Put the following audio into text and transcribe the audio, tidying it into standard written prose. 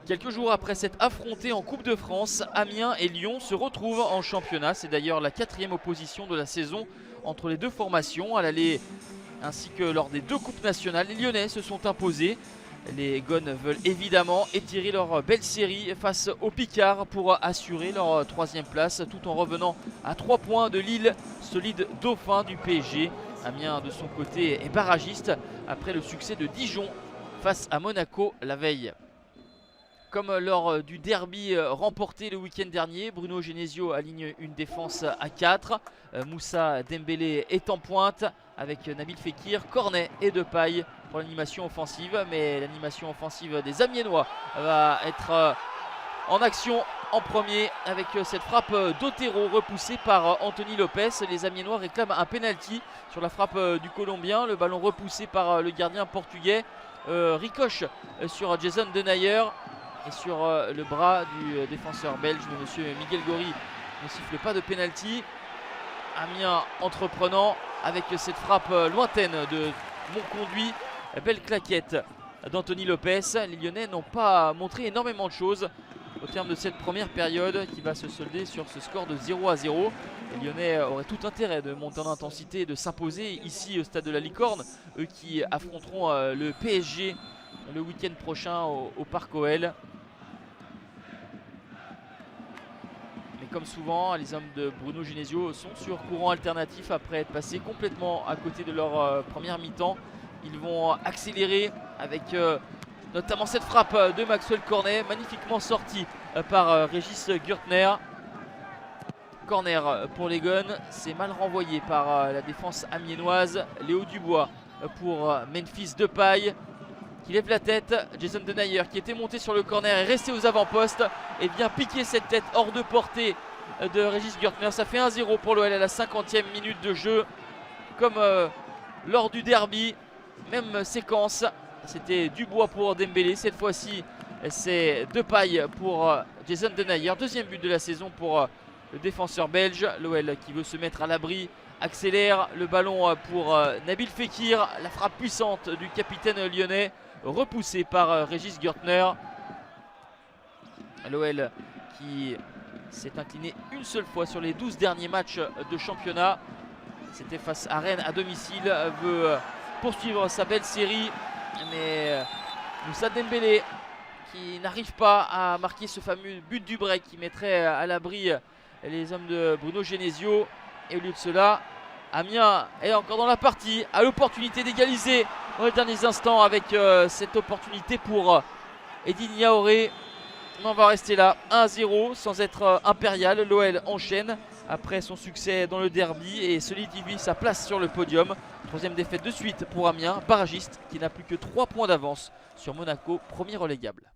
Quelques jours après s'être affrontés en Coupe de France, Amiens et Lyon se retrouvent en championnat. C'est d'ailleurs la 4e opposition de la saison entre les deux formations. À l'aller ainsi que lors des deux coupes nationales, les Lyonnais se sont imposés. Les Gones veulent évidemment étirer leur belle série face aux Picards pour assurer leur 3e place tout en revenant à 3 points de Lille, solide dauphin du PSG. Amiens de son côté est barragiste après le succès de Dijon face à Monaco la veille. Comme lors du derby remporté le week-end dernier, Bruno Genesio aligne une défense à 4. Moussa Dembélé est en pointe avec Nabil Fekir, Cornet et Depay pour l'animation offensive. Mais l'animation offensive des Amiénois va être en action en premier avec cette frappe d'Otero repoussée par Anthony Lopez. Les Amiénois réclament un penalty sur la frappe du Colombien. Le ballon repoussé par le gardien portugais ricoche sur Jason Denayer et sur le bras du défenseur belge, mais monsieur Miguel Gori ne siffle pas de penalty. Amiens entreprenant avec cette frappe lointaine de Monconduit. Belle claquette d'Anthony Lopez. Les Lyonnais n'ont pas montré énormément de choses au terme de cette première période qui va se solder sur ce score de 0-0. Les Lyonnais auraient tout intérêt de monter en intensité et de s'imposer ici au stade de la Licorne, eux qui affronteront le PSG le week-end prochain au Parc OL. Mais comme souvent, les hommes de Bruno Genesio sont sur courant alternatif après être passés complètement à côté de leur première mi-temps. Ils vont accélérer avec notamment cette frappe de Maxwell Cornet, magnifiquement sortie par Régis Gürtner. Corner pour les Gones, c'est mal renvoyé par la défense amiénoise. Léo Dubois pour Memphis Depay qui lève la tête. Jason Denayer qui était monté sur le corner est resté aux avant-postes et vient piquer cette tête hors de portée de Régis Gürtner. Ça fait 1-0 pour l'OL à la 50e minute de jeu. Comme lors du derby, même séquence. C'était Dubois pour Dembélé. Cette fois-ci, c'est Depay pour Jason Denayer. Deuxième but de la saison pour le défenseur belge. L'OL qui veut se mettre à l'abri accélère. Le ballon pour Nabil Fekir. La frappe puissante du capitaine lyonnais repoussée par Régis Gürtner. L'OL qui s'est incliné une seule fois sur les 12 derniers matchs de championnat. C'était face à Rennes à domicile. Veut poursuivre sa belle série. Mais Moussa Dembélé qui n'arrive pas à marquer ce fameux but du break qui mettrait à l'abri les hommes de Bruno Genesio. Et au lieu de cela, Amiens est encore dans la partie, a l'opportunité d'égaliser dans les derniers instants avec cette opportunité pour Eddy Niaouré. On va rester là, 1-0 sans être impérial. L'OL enchaîne après son succès dans le derby et solidifie sa place sur le podium. Troisième défaite de suite pour Amiens, barragiste qui n'a plus que 3 points d'avance sur Monaco, premier relégable.